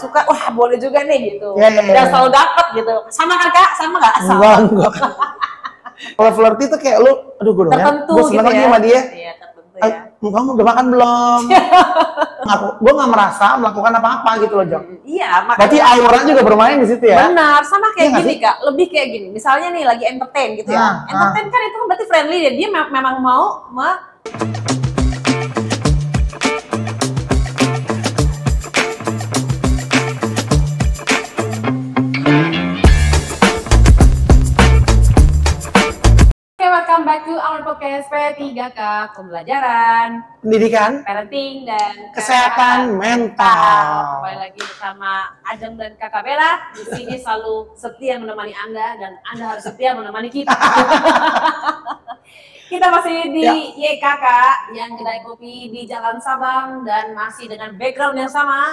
suka, wah boleh juga nih gitu. Ya, ya, ya. Dan selalu dapet gitu. Sama kan Kak? Sama nggak? Enggak. Kalau flirty tuh kayak lu, aduh gue Tertentu gue gitu seneng lagi ya. sama dia. Iya, tertentu ya. Kamu udah makan belum? Gue nggak merasa melakukan apa-apa gitu loh, Jok. Iya, Berarti aura juga bermain di situ ya? benar, sama kayak Iya gini Kak, lebih kayak gini. Misalnya nih lagi entertain gitu ya. Entertain kan itu berarti friendly ya. Dia memang mau welcome back to our podcast P3K, pembelajaran, Pendidikan, parenting, dan kesehatan mental. Kembali lagi bersama Ajeng dan Kakak Bella. Di sini selalu setia menemani Anda dan Anda harus setia menemani kita. Kita masih di YKK yang kedai kopi di Jalan Sabang dan masih dengan background yang sama.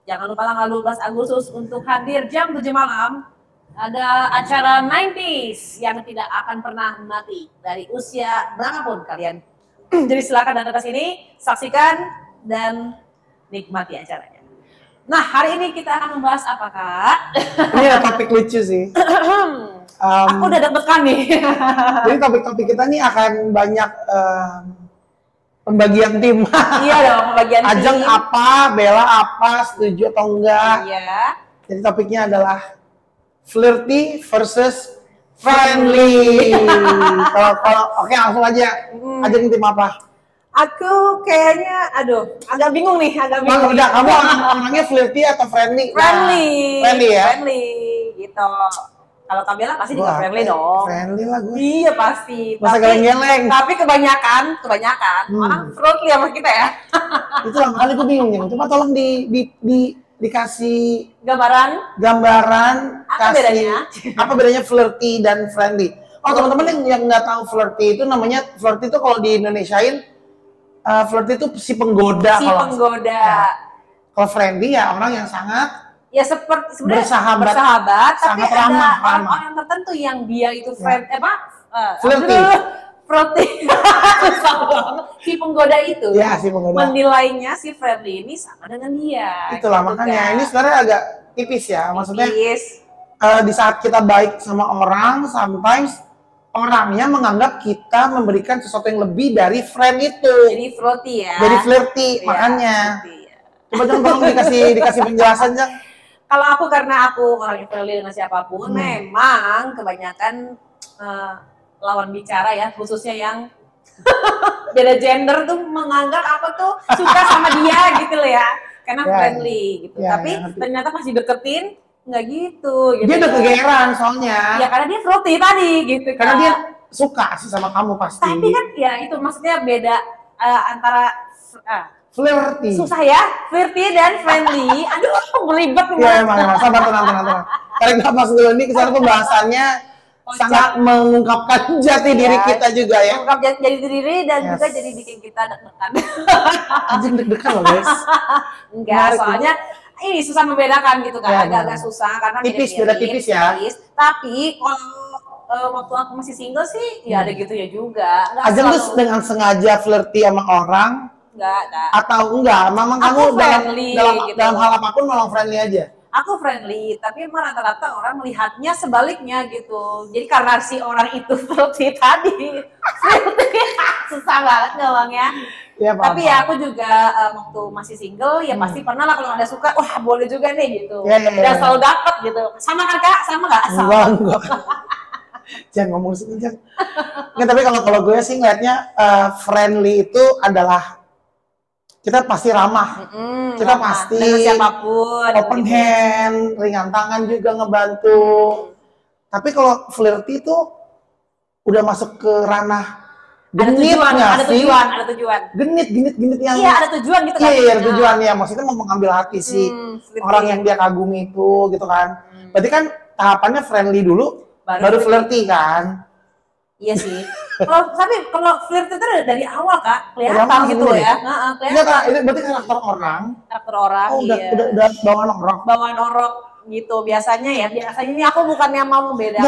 Jangan lupa tanggal 12 Agustus untuk hadir jam 7 malam. Ada acara 90s yang tidak akan pernah mati dari usia berapapun kalian. Jadi silakan datang ke sini, saksikan dan nikmati acaranya. Nah, hari ini kita akan membahas apa, Kak? Ini ada topik lucu sih. Aku udah deg-degan nih. Jadi topik-topik kita nih akan banyak pembagian tim. Iya dong, pembagian tim. Ajeng apa, Bella apa, setuju atau enggak. Iya. Jadi topiknya adalah flirty versus friendly. Kalau oke, langsung aja. Ajeng tim apa? Aku kayaknya, agak bingung nih, Udah, kamu orangnya flirty atau friendly? Friendly. Nah, friendly ya? Friendly, gitu. Kalau Kak Bella pasti juga friendly dong. Friendly lah gue. Iya pasti. Masa geleng-geleng. Tapi kebanyakan orang friendly sama kita ya. Itu lah, makanya gue bingung nih. Coba tolong dikasih gambaran apa bedanya? Apa bedanya flirty dan friendly? Oh, teman-teman yang nggak tahu flirty itu namanya, flirty itu kalau di Indonesiain flirty itu si penggoda. Kalau friendly ya orang yang sangat seperti bersahabat, tapi sangat ramah. orang tertentu yang dia itu flirty. Si penggoda itu Si penggoda menilainya si friendly ini sama dengan dia. Itulah gitu makanya kan. ini sebenarnya agak tipis ya, maksudnya tipis. Di saat kita baik sama orang, sometimes orangnya menganggap kita memberikan sesuatu yang lebih dari friend itu. Jadi flirty ya. Jadi flirty, makanya. Coba tolong dikasih penjelasan, Jang. Kalau aku, karena aku orang yang friendly dengan siapapun, memang kebanyakan lawan bicara ya, khususnya yang beda gender tuh menganggap aku tuh suka sama dia gitu loh ya, karena friendly gitu. Tapi ternyata pas dideketin nggak gitu. Dia udah kegeeran soalnya. Ya karena dia flirty tadi gitu. Karena dia suka sih sama kamu pasti. Tapi kan ya itu maksudnya beda antara flirty. Susah ya, flirty dan friendly. Aduh, belibet. Iya emang. Sabar, tenang. Tarik nafas dulu, ini kesana pembahasannya sangat mengungkapkan jati diri kita juga ya. Mengungkap jati diri dan juga jadi bikin kita deg-degan. Anjing deg-degan loh guys. Enggak, soalnya ini susah membedakan gitu kan, agak susah karena beda tipis ya. Tapi kalau waktu aku masih single sih, ya ada gitu ya juga. Ajeng tuh dengan sengaja flirty sama orang? Enggak. Atau enggak? Memang kamu dalam hal apapun memang friendly aja? Aku friendly, tapi emang rata-rata orang melihatnya sebaliknya gitu. Jadi karena si orang itu flirty tadi, susah banget ngomongnya. Ya, tapi ya aku juga waktu masih single ya pasti pernah lah kalau ada suka, wah boleh juga nih gitu. Dan selalu dapet gitu. Sama kan Kak? Sama nggak? Enggak. Jangan ngomong sini, jangan. Nggak, tapi kalau gue sih ngeliatnya friendly itu adalah kita pasti ramah, kita pasti dengan siapapun, open hand, ringan tangan juga ngebantu. Tapi kalau flirty itu udah masuk ke ranah genit, ada tujuan. Genit yang ada tujuan gitu kan? Iya, ada tujuan ya. Maksudnya mau mengambil hati si orang yang dia kagumi itu, gitu kan? Berarti kan tahapannya friendly dulu, baru flirty kan? Iya sih. Tapi kalau flirty itu dari awal Kak, kelihatan gitu ya. Kelihatan. Itu berarti karakter orang. Oh, udah bawaan orok gitu biasanya ini aku bukannya mau membedakan.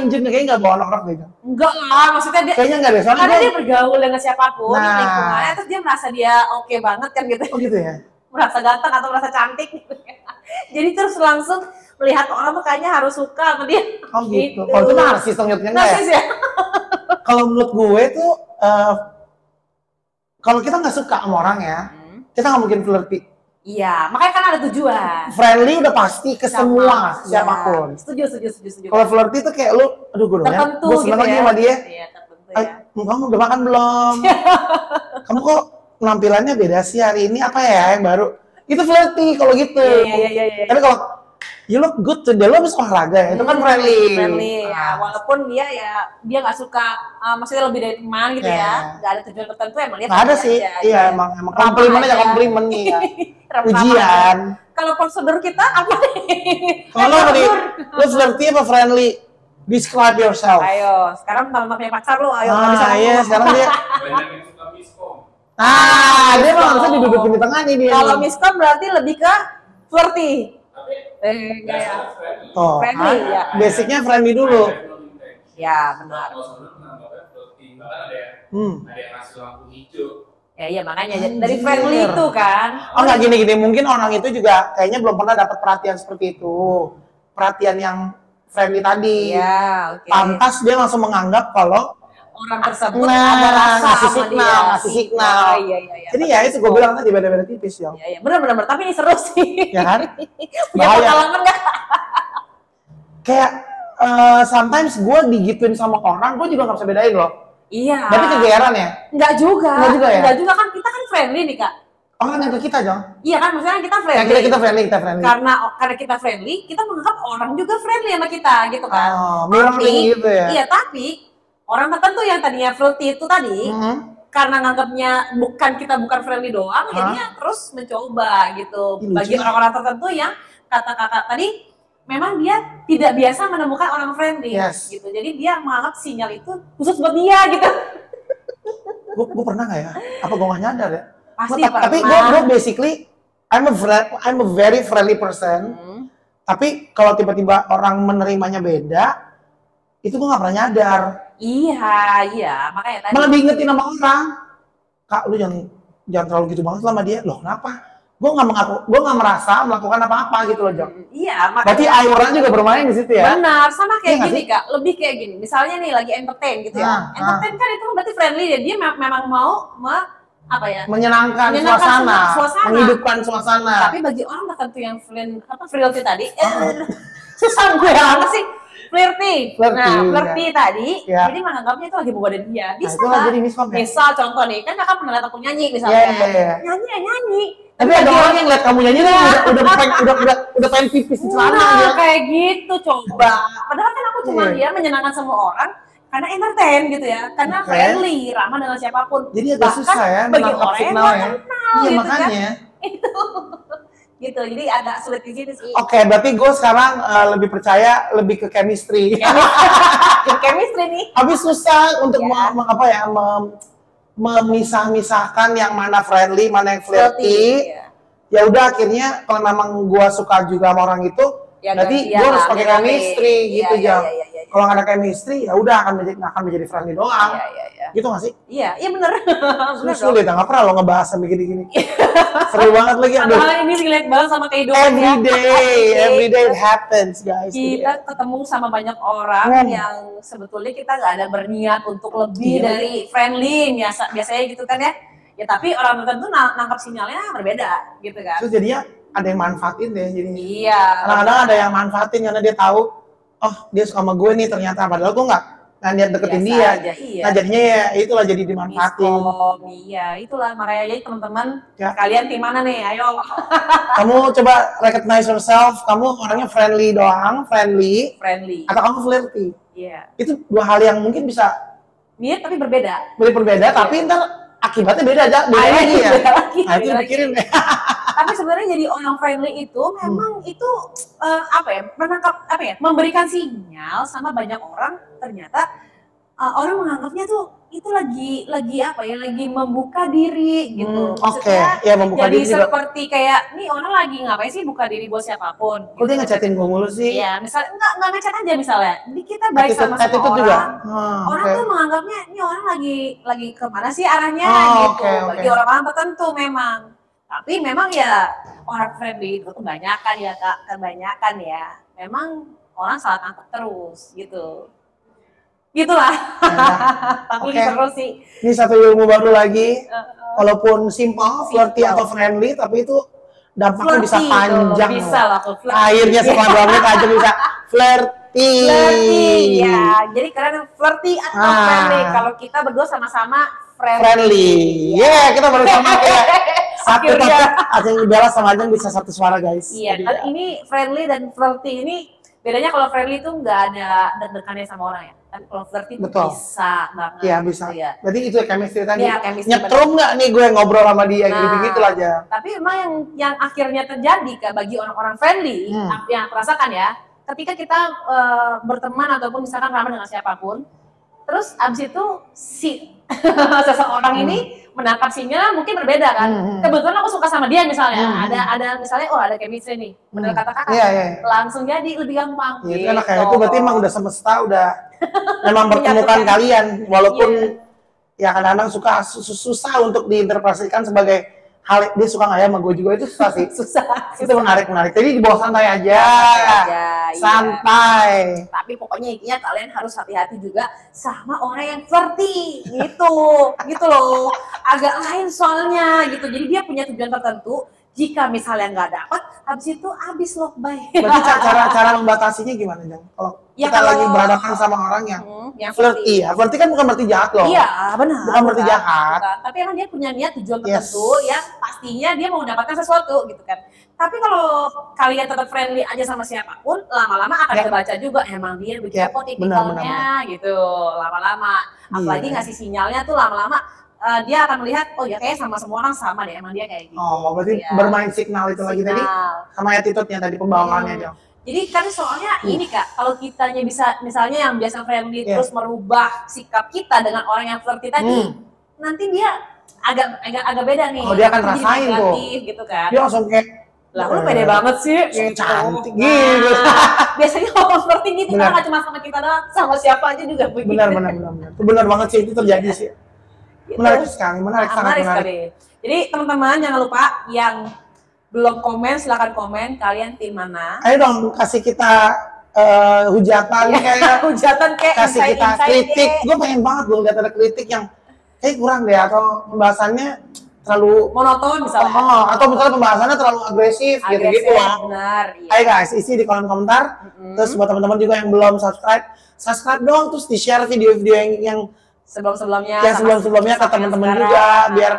Enggak, kayaknya nggak bawaan orok gitu. Enggak lah, maksudnya dia kayaknya nggak deh. Karena dia bergaul dengan siapapun di lingkungannya, terus dia merasa dia oke banget kan gitu. Oh gitu ya. Merasa ganteng atau merasa cantik gitu ya. Jadi terus langsung melihat orang tuh kayaknya harus suka sama dia. Oh gitu. Kalau itu narsis dong nyatanya enggak Narsis ya? Kalau menurut gue tuh kalau kita nggak suka sama orang ya, kita nggak mungkin flirty. Iya, makanya kan ada tujuan. Friendly udah pasti ke semua siapapun. Setuju. Kalau flirty tuh kayak lu, aduh gue tertentu gue seneng gitu lagi ya. sama dia. Iya, tertentu ya. Kamu udah makan belum? Kamu kok penampilannya beda sih hari ini, apa ya yang baru? Itu flirty kalau gitu. Iya. Tapi kalau you look good today, lo habis olahraga ya, itu kan friendly. Ya, walaupun dia nggak suka, maksudnya lebih dari teman gitu ya, nggak ada tujuan tertentu, emang dia nggak ada sih, iya emang komplimen aja komplimen nih ya. Ujian. Kalau prosedur kita apa nih? Kalau lo flirty apa friendly? Describe yourself. Ayo, sekarang kalau punya pacar lo, ayo nggak bisa iya, sekarang dia. Banyak yang suka miskom. Dia malah harusnya didudukin di tengah nih dia. Kalau miskom berarti lebih ke flirty. Tapi Kayak friendly. friendly, ya. Basicnya friendly dulu. Ya, benar. Kalau sebenarnya menambahkan flirty, bahkan ada yang ngasih lampu hijau. Ya, iya makanya dari friendly itu kan. Oh nggak gini-gini, mungkin orang itu juga kayaknya belum pernah dapat perhatian seperti itu. Perhatian yang friendly tadi. Iya, oke. Pantas dia langsung menganggap kalau orang tersebut ada rasa ngasih sama signal, dia. ngasih signal. Oh, iya. Jadi ya itu gue bilang tadi beda-beda tipis ya. Iya, benar. Tapi ini seru sih. Ya kan? Punya Bahaya. pengalaman nggak? Kayak sometimes gue digituin sama orang, gue juga nggak bisa bedain loh. Iya. Berarti kegeeran ya? Enggak juga. Nggak juga ya? Enggak juga kan, kita kan friendly nih Kak. Orang yang ke kita Jong. Iya kan, maksudnya kita Ya friendly. kita friendly. Karena kita friendly, kita menganggap orang juga friendly sama kita gitu kan. Oh, mirroring gitu ya? Iya, tapi orang tertentu yang tadinya flirty itu tadi, karena nganggapnya bukan friendly doang, jadinya terus mencoba gitu. Ih, Bagi lucu. orang-orang tertentu yang kata kakak tadi, memang dia tidak biasa menemukan orang friendly gitu. Jadi dia menganggap sinyal itu khusus buat dia gitu. Gue pernah nggak ya? Apa gue nggak nyadar ya? Pasti Tapi pernah. gue basically I'm a very friendly person. Tapi kalau tiba-tiba orang menerimanya beda, itu gue nggak pernah nyadar. Iya, makanya tadi. Malah diingetin sama orang. Kak, lu jangan terlalu gitu banget sama dia. Loh, kenapa? Gue nggak merasa melakukan apa-apa gitu loh, Jok. Iya, makanya. Berarti aura juga bermain di situ ya? Benar, sama kayak Iya gini Kak, lebih kayak gini. Misalnya nih lagi entertain gitu ya. Entertain kan itu berarti friendly ya. Dia memang mau Menyenangkan suasana, menghidupkan suasana. Tapi bagi orang tertentu yang flirty tadi, susah gue apa sih? Flirty. Nah, flirty tadi, jadi menganggapnya itu lagi menggoda dia. Bisa itu jadi miskom ya? Misal contoh nih, kan kakak pernah lihat aku nyanyi misalnya. Iya. Nyanyi. Tapi ada orang yang lihat kamu nyanyi udah pengen pipis di celana dia. Kayak gitu coba. Padahal kan aku cuma dia menyenangkan semua orang karena entertain gitu ya, karena friendly, ramah dengan siapapun. Jadi agak susah ya bagi menangkap orang signal yang ya. kenal Iya gitu makanya. kan. Itu gitu. Jadi agak sulit di sini sih. Oke, berarti gue sekarang lebih percaya lebih ke chemistry. Chemistry nih. Habis susah untuk memisah-misahkan yang mana friendly, mana yang flirty. Ya udah akhirnya kalau memang gue suka juga sama orang itu, berarti gue harus pakai chemistry gitu ya. Kalau nggak ada chemistry, ya udah akan menjadi friendly doang. Gitu nggak sih? Iya bener. Sulit, nggak pernah lo ngebahas sampai gini-gini. Seru banget lagi. Padahal ini relate banget sama kehidupan. Every day it happens, guys. Kita ketemu sama banyak orang yang sebetulnya kita nggak ada berniat untuk lebih dari friendly, biasanya gitu kan ya. Ya tapi orang tertentu nangkap sinyalnya berbeda gitu kan. Terus jadinya ada yang manfaatin deh jadinya. Iya. Kadang-kadang ada yang manfaatin karena dia tahu, oh dia suka sama gue nih ternyata, padahal gue nggak niat deketin dia. Iya. Nah jadinya ya itulah jadi dimanfaatin. Iya, itulah makanya jadi teman-teman kalian tim mana nih? Ayo. Kamu coba recognize yourself, kamu orangnya friendly doang, friendly. Atau kamu flirty. Iya. Itu dua hal yang mungkin bisa mirip tapi berbeda. Tapi ntar akibatnya beda aja, lagi ya. Nah itu pikirin deh. Tapi sebenarnya jadi orang friendly itu memang itu memberikan sinyal sama banyak orang, ternyata orang menganggapnya tuh itu lagi membuka diri gitu. Maksudnya ya, membuka jadi diri juga. seperti kayak nih orang lagi ngapain sih buka diri buat siapapun. Kok dia ngechatin gue mulu sih? Iya, misalnya enggak ngechat aja misalnya. Jadi kita baik sama semua orang. Juga? Orang tuh menganggapnya ini orang lagi kemana sih arahnya gitu. Bagi orang-orang tertentu memang. Tapi memang ya orang friendly itu kebanyakan ya Kak, kebanyakan ya. Memang orang salah tangkap terus gitu. Gitulah. Tapi seru sih. Ini satu ilmu baru lagi. Walaupun simple, flirty atau friendly, tapi itu dampaknya bisa panjang. Bisa lah tuh. Akhirnya setelah 2 menit aja bisa flirty. Ya. Jadi kalian flirty atau friendly. Kalau kita berdua sama-sama friendly. Yeah, kita bersama kayak satu Ajeng Bella sama Ajeng bisa satu suara guys. Iya, kalau ini friendly dan flirty ini bedanya kalau friendly itu nggak ada deg-degannya sama orang ya. Tapi kalau flirty itu bisa banget. Iya bisa. Gitu ya. Berarti itu chemistry tadi. Ya, chemistry nyetrum nggak nih gue ngobrol sama dia gitu aja. Tapi emang yang akhirnya terjadi bagi orang-orang friendly yang terasakan ya, ketika kita berteman ataupun misalkan ramai dengan siapapun, terus abis itu seseorang ini menangkap sinyal mungkin berbeda kan. Kebetulan aku suka sama dia misalnya, ada misalnya ada chemistry nih, bener kata kakak, langsung jadi lebih gampang. Iya, karena kayak itu berarti emang udah semesta udah memang mempertemukan kalian, walaupun ya kadang-kadang susah untuk diinterpretasikan sebagai hal dia suka nggak ya sama gue juga itu susah sih. susah. Itu menarik. Jadi di bawah santai aja. Santai. Tapi pokoknya intinya kalian harus hati-hati juga sama orang yang flirty gitu loh. Agak lain soalnya gitu. Jadi dia punya tujuan tertentu. Jika misalnya nggak dapat, habis itu habis loh, bye. Berarti cara membatasinya gimana, Jang? Kalau kita lagi berhadapan sama orang yang flirty ya. Flirty kan bukan berarti jahat loh. Iya, benar. Bukan berarti jahat. Tapi emang dia punya niat tujuan tertentu yang pastinya dia mau mendapatkan sesuatu gitu kan. Tapi kalau kalian tetap friendly aja sama siapapun, lama-lama akan kebaca juga emang dia begitu tipikalnya gitu. Lama-lama, apalagi ngasih sinyalnya tuh lama-lama dia akan melihat, oh ya kayak sama semua orang sama deh, emang dia kayak gitu. Oh, berarti bermain signal itu lagi tadi, sama attitude-nya tadi, pembawaannya Jang. Jadi kan soalnya ini Kak, kalau kitanya bisa, misalnya yang biasa friendly terus merubah sikap kita dengan orang yang flirty tadi, nanti dia agak beda nih. Oh, dia akan rasain tuh. Gitu kan. Dia langsung kayak, lah lu pede banget sih, cantik gitu. Biasanya orang flirty gitu, karena nggak cuma sama kita doang, sama siapa aja juga begitu. Benar. Itu benar banget sih, itu terjadi sih. Menarik sekali. Jadi teman-teman jangan lupa yang belum komen silahkan komen kalian tim mana. Ayo dong kasih kita hujatan kayak kasih kita kritik. Gue pengen banget gue lihat ada kritik yang kayak kurang deh atau pembahasannya terlalu monoton misalnya. Atau misalnya pembahasannya terlalu agresif gitu. Benar. Iya. Ayo guys isi di kolom komentar. Terus buat teman-teman juga yang belum subscribe dong, terus di share video-video yang sebelum-sebelumnya ke teman-teman juga biar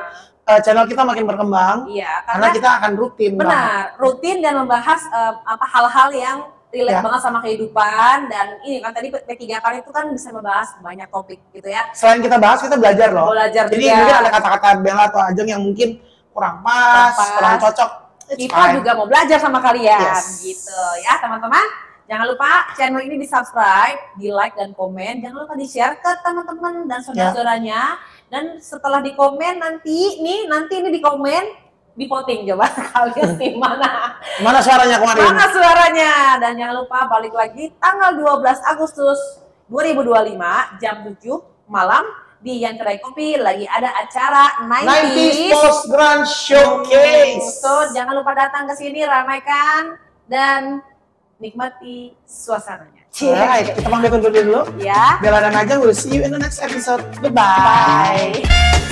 channel kita makin berkembang. Iya, karena kita akan rutin. Benar, rutin dan membahas hal-hal yang relate banget sama kehidupan dan ini kan tadi P3K itu kan bisa membahas banyak topik gitu ya. Selain kita bahas kita belajar loh. Jadi mungkin ada kata-kata Bella atau Ajeng yang mungkin kurang pas, kurang cocok. Kita juga mau belajar sama kalian gitu ya teman-teman. Jangan lupa channel ini di subscribe, di like dan komen. Jangan lupa di share ke teman-teman dan saudara-saudaranya. Dan setelah di komen nanti ini di komen, di voting coba kalian tim mana. Mana suaranya kemarin? Mana suaranya? Dan jangan lupa balik lagi tanggal 12 Agustus 2025 jam 7 malam di Yang Kedai Kopi lagi ada acara 90s Post Grand Showcase. Jangan lupa datang ke sini, ramaikan dan nikmati suasananya. Alright, kita pamit undur dulu. Ya. Bella dan Ajeng, we'll see you in the next episode. Goodbye. Bye.